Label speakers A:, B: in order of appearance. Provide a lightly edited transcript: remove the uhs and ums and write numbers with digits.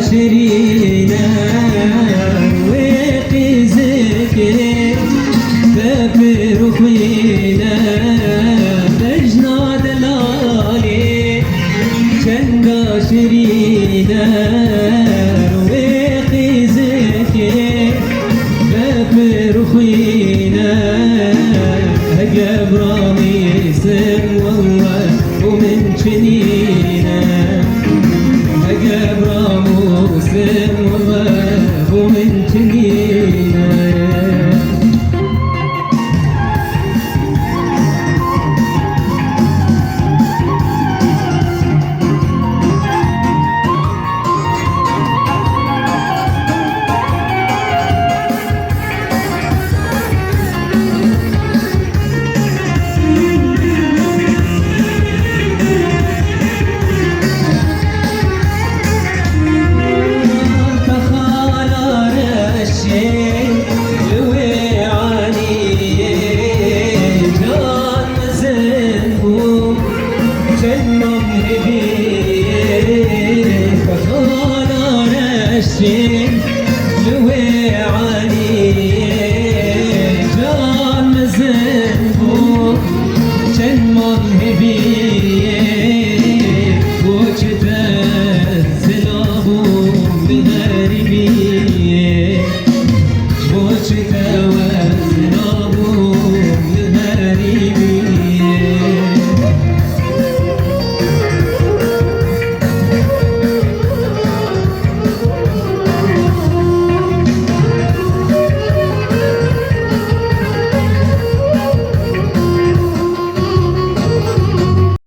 A: شرينا وقزك كفر خوينا دجنا دلالي جنة شرينا وقزك كفر خوينا قبراني اسم والله ومن جنينا قبراني اسم والله ومن جنينا